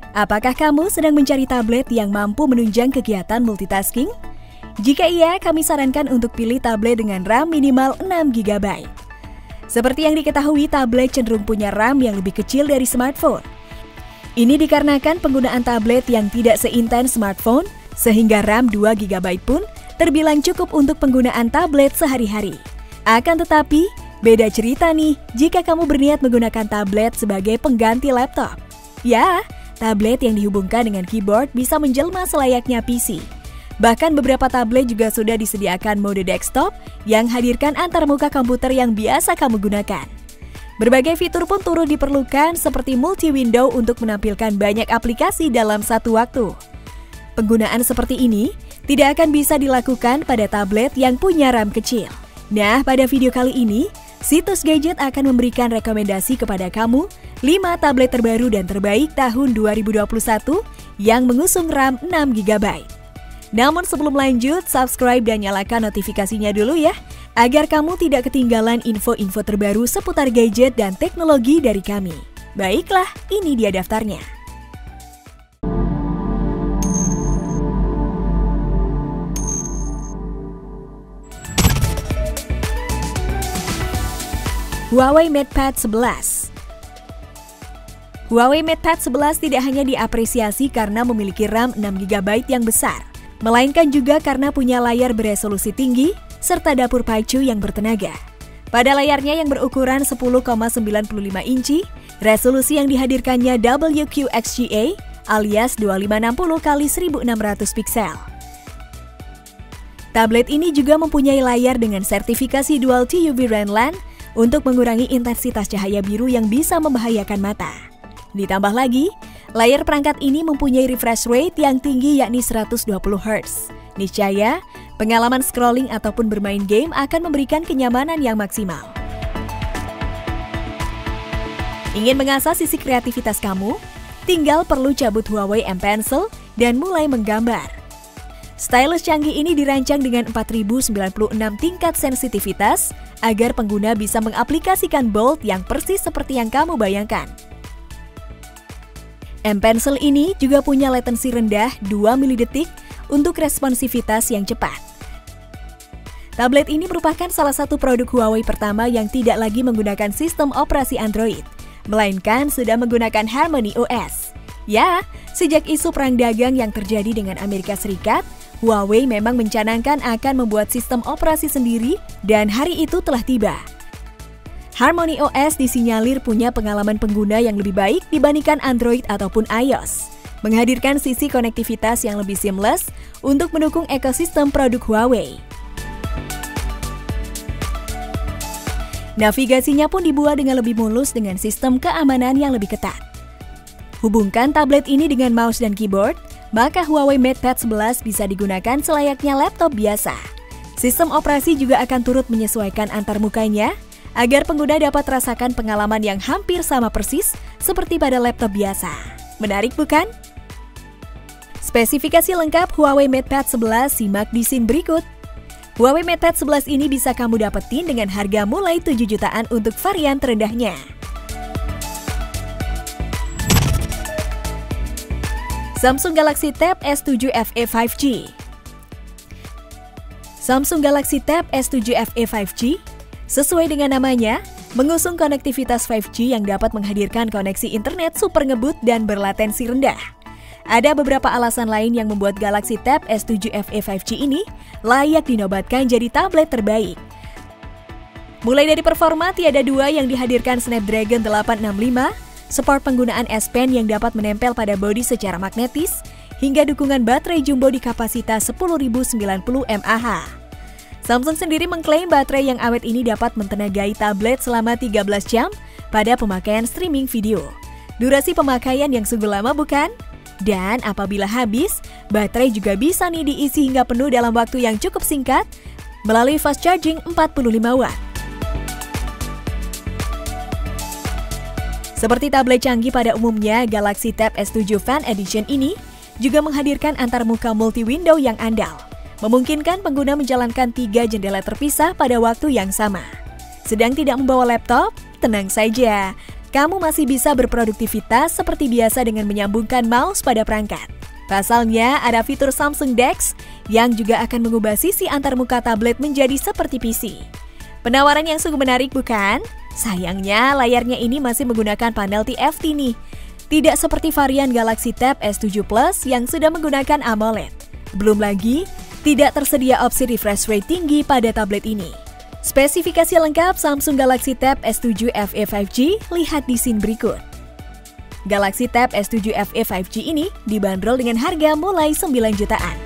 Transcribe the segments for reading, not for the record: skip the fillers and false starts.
Apakah kamu sedang mencari tablet yang mampu menunjang kegiatan multitasking? Jika iya, kami sarankan untuk pilih tablet dengan RAM minimal 6 GB. Seperti yang diketahui, tablet cenderung punya RAM yang lebih kecil dari smartphone. Ini dikarenakan penggunaan tablet yang tidak seintens smartphone, sehingga RAM 2 GB pun terbilang cukup untuk penggunaan tablet sehari-hari. Akan tetapi, beda cerita nih jika kamu berniat menggunakan tablet sebagai pengganti laptop. Ya, tablet yang dihubungkan dengan keyboard bisa menjelma selayaknya PC. Bahkan beberapa tablet juga sudah disediakan mode desktop yang hadirkan antarmuka komputer yang biasa kamu gunakan. Berbagai fitur pun turut diperlukan seperti multi-window untuk menampilkan banyak aplikasi dalam satu waktu. Penggunaan seperti ini tidak akan bisa dilakukan pada tablet yang punya RAM kecil. Nah, pada video kali ini, Situs Gadget akan memberikan rekomendasi kepada kamu 5 tablet terbaru dan terbaik tahun 2021 yang mengusung RAM 6 GB. Namun sebelum lanjut, subscribe dan nyalakan notifikasinya dulu ya, agar kamu tidak ketinggalan info-info terbaru seputar gadget dan teknologi dari kami. Baiklah, ini dia daftarnya. Huawei MatePad 11. Huawei MatePad 11 tidak hanya diapresiasi karena memiliki RAM 6 GB yang besar, melainkan juga karena punya layar beresolusi tinggi serta dapur pacu yang bertenaga. Pada layarnya yang berukuran 10,95 inci, resolusi yang dihadirkannya WQXGA alias 2560x1600 piksel. Tablet ini juga mempunyai layar dengan sertifikasi Dual TUV Rainland untuk mengurangi intensitas cahaya biru yang bisa membahayakan mata. Ditambah lagi, layar perangkat ini mempunyai refresh rate yang tinggi yakni 120 Hz. Niscaya, pengalaman scrolling ataupun bermain game akan memberikan kenyamanan yang maksimal. Ingin mengasah sisi kreativitas kamu? Tinggal perlu cabut Huawei M Pencil dan mulai menggambar. Stylus canggih ini dirancang dengan 4096 tingkat sensitivitas agar pengguna bisa mengaplikasikan bold yang persis seperti yang kamu bayangkan. M Pencil ini juga punya latensi rendah 2 milidetik untuk responsivitas yang cepat. Tablet ini merupakan salah satu produk Huawei pertama yang tidak lagi menggunakan sistem operasi Android, melainkan sudah menggunakan Harmony OS. Ya, sejak isu perang dagang yang terjadi dengan Amerika Serikat, Huawei memang mencanangkan akan membuat sistem operasi sendiri dan hari itu telah tiba. Harmony OS disinyalir punya pengalaman pengguna yang lebih baik dibandingkan Android ataupun iOS, menghadirkan sisi konektivitas yang lebih seamless untuk mendukung ekosistem produk Huawei. Navigasinya pun dibuat dengan lebih mulus dengan sistem keamanan yang lebih ketat. Hubungkan tablet ini dengan mouse dan keyboard, maka Huawei MatePad 11 bisa digunakan selayaknya laptop biasa. Sistem operasi juga akan turut menyesuaikan antarmukanya, agar pengguna dapat rasakan pengalaman yang hampir sama persis seperti pada laptop biasa. Menarik bukan? Spesifikasi lengkap Huawei MatePad 11 simak di scene berikut. Huawei MatePad 11 ini bisa kamu dapetin dengan harga mulai 7 jutaan untuk varian terendahnya. Samsung Galaxy Tab S7 FE 5G. Samsung Galaxy Tab S7 FE 5G sesuai dengan namanya, mengusung konektivitas 5G yang dapat menghadirkan koneksi internet super ngebut dan berlatensi rendah. Ada beberapa alasan lain yang membuat Galaxy Tab S7 FE 5G ini layak dinobatkan jadi tablet terbaik. Mulai dari performa tiada dua yang dihadirkan Snapdragon 865, support penggunaan S Pen yang dapat menempel pada bodi secara magnetis, hingga dukungan baterai jumbo di kapasitas 10.090 mAh. Samsung sendiri mengklaim baterai yang awet ini dapat mentenagai tablet selama 13 jam pada pemakaian streaming video. Durasi pemakaian yang sungguh lama bukan? Dan apabila habis, baterai juga bisa nih diisi hingga penuh dalam waktu yang cukup singkat melalui fast charging 45 watt. Seperti tablet canggih pada umumnya, Galaxy Tab S7 Fan Edition ini juga menghadirkan antarmuka multi-window yang andal, memungkinkan pengguna menjalankan 3 jendela terpisah pada waktu yang sama. Sedang tidak membawa laptop? Tenang saja, kamu masih bisa berproduktivitas seperti biasa dengan menyambungkan mouse pada perangkat. Pasalnya, ada fitur Samsung DeX yang juga akan mengubah sisi antarmuka tablet menjadi seperti PC. Penawaran yang sungguh menarik, bukan? Sayangnya, layarnya ini masih menggunakan panel TFT nih. Tidak seperti varian Galaxy Tab S7 Plus yang sudah menggunakan AMOLED. Belum lagi, tidak tersedia opsi refresh rate tinggi pada tablet ini. Spesifikasi lengkap Samsung Galaxy Tab S7 FE 5G lihat di scene berikut. Galaxy Tab S7 FE 5G ini dibanderol dengan harga mulai 9 jutaan.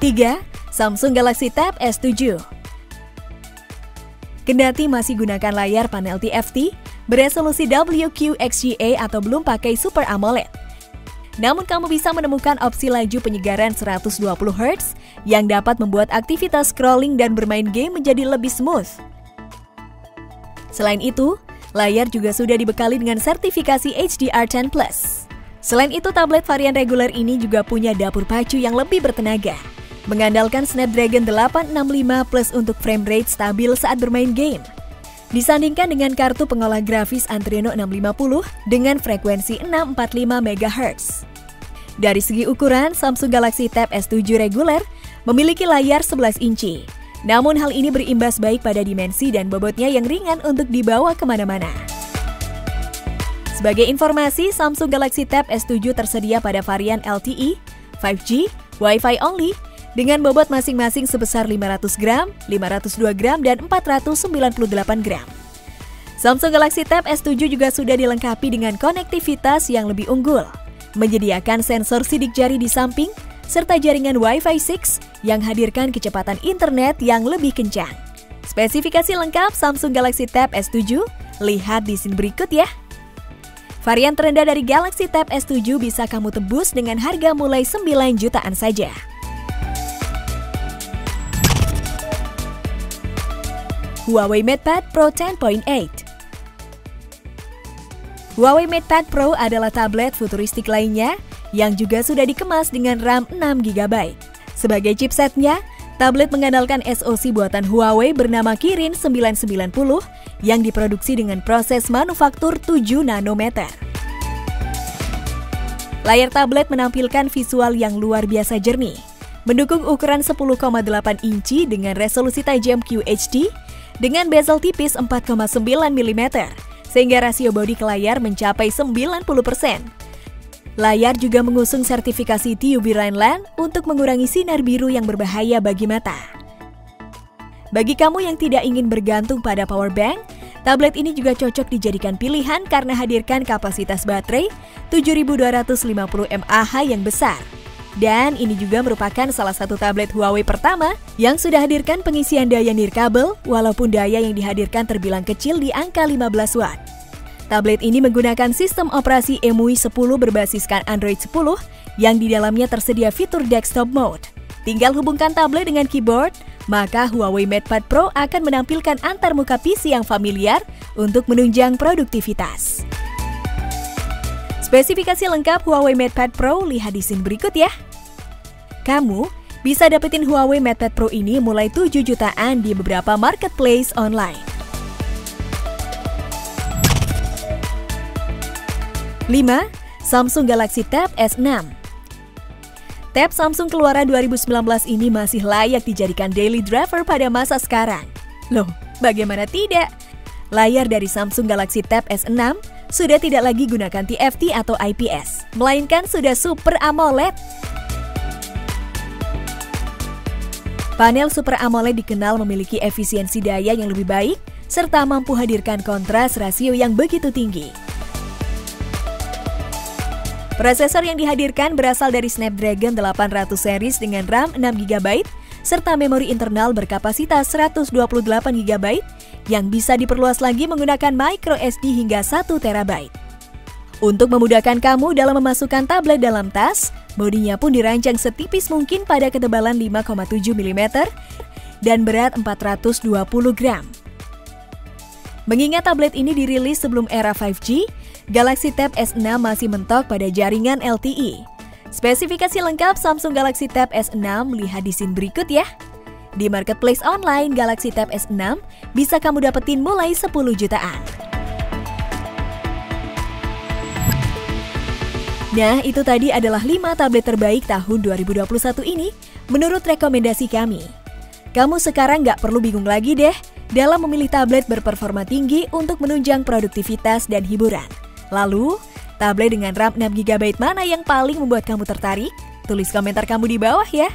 Tiga, Samsung Galaxy Tab S7. Kendati masih gunakan layar panel TFT beresolusi WQXGA atau belum pakai Super AMOLED, namun kamu bisa menemukan opsi laju penyegaran 120 Hz yang dapat membuat aktivitas scrolling dan bermain game menjadi lebih smooth. Selain itu, layar juga sudah dibekali dengan sertifikasi HDR10+. Selain itu, tablet varian reguler ini juga punya dapur pacu yang lebih bertenaga, mengandalkan Snapdragon 865 Plus untuk frame rate stabil saat bermain game. Disandingkan dengan kartu pengolah grafis Adreno 650 dengan frekuensi 645 MHz. Dari segi ukuran, Samsung Galaxy Tab S7 reguler memiliki layar 11 inci. Namun hal ini berimbas baik pada dimensi dan bobotnya yang ringan untuk dibawa kemana-mana. Sebagai informasi, Samsung Galaxy Tab S7 tersedia pada varian LTE, 5G, Wi-Fi only, dengan bobot masing-masing sebesar 500 gram, 502 gram, dan 498 gram. Samsung Galaxy Tab S7 juga sudah dilengkapi dengan konektivitas yang lebih unggul, menyediakan sensor sidik jari di samping, serta jaringan Wi-Fi 6 yang hadirkan kecepatan internet yang lebih kencang. Spesifikasi lengkap Samsung Galaxy Tab S7, lihat di scene berikut ya. Varian terendah dari Galaxy Tab S7 bisa kamu tebus dengan harga mulai 9 jutaan saja. Huawei MatePad Pro 10.8. Huawei MatePad Pro adalah tablet futuristik lainnya yang juga sudah dikemas dengan RAM 6GB. Sebagai chipsetnya, tablet mengandalkan SoC buatan Huawei bernama Kirin 990 yang diproduksi dengan proses manufaktur 7 nanometer. Layar tablet menampilkan visual yang luar biasa jernih, mendukung ukuran 10,8 inci dengan resolusi tajam QHD dengan bezel tipis 4,9 mm, sehingga rasio bodi ke layar mencapai 90%. Layar juga mengusung sertifikasi TUV Rhineland untuk mengurangi sinar biru yang berbahaya bagi mata. Bagi kamu yang tidak ingin bergantung pada power bank, tablet ini juga cocok dijadikan pilihan karena hadirkan kapasitas baterai 7250 mAh yang besar. Dan ini juga merupakan salah satu tablet Huawei pertama yang sudah hadirkan pengisian daya nirkabel, walaupun daya yang dihadirkan terbilang kecil di angka 15 watt. Tablet ini menggunakan sistem operasi EMUI 10 berbasiskan Android 10 yang di dalamnya tersedia fitur desktop mode. Tinggal hubungkan tablet dengan keyboard, maka Huawei MatePad Pro akan menampilkan antarmuka PC yang familiar untuk menunjang produktivitas. Spesifikasi lengkap Huawei MatePad Pro lihat di scene berikut ya. Kamu bisa dapetin Huawei MatePad Pro ini mulai 7 jutaan di beberapa marketplace online. 5. Samsung Galaxy Tab S6. Tab Samsung keluaran 2019 ini masih layak dijadikan daily driver pada masa sekarang. Loh, bagaimana tidak? Layar dari Samsung Galaxy Tab S6 sudah tidak lagi gunakan TFT atau IPS, melainkan sudah Super AMOLED. Panel Super AMOLED dikenal memiliki efisiensi daya yang lebih baik, serta mampu hadirkan kontras rasio yang begitu tinggi. Prosesor yang dihadirkan berasal dari Snapdragon 800 series dengan RAM 6GB, serta memori internal berkapasitas 128GB yang bisa diperluas lagi menggunakan microSD hingga 1TB. Untuk memudahkan kamu dalam memasukkan tablet dalam tas, bodinya pun dirancang setipis mungkin pada ketebalan 5,7 mm dan berat 420 gram. Mengingat tablet ini dirilis sebelum era 5G, Galaxy Tab S6 masih mentok pada jaringan LTE. Spesifikasi lengkap Samsung Galaxy Tab S6 lihat di scene berikut ya. Di marketplace online, Galaxy Tab S6 bisa kamu dapetin mulai 10 jutaan. Nah, itu tadi adalah 5 tablet terbaik tahun 2021 ini menurut rekomendasi kami. Kamu sekarang nggak perlu bingung lagi deh dalam memilih tablet berperforma tinggi untuk menunjang produktivitas dan hiburan. Lalu, tablet dengan RAM 6GB mana yang paling membuat kamu tertarik? Tulis komentar kamu di bawah ya.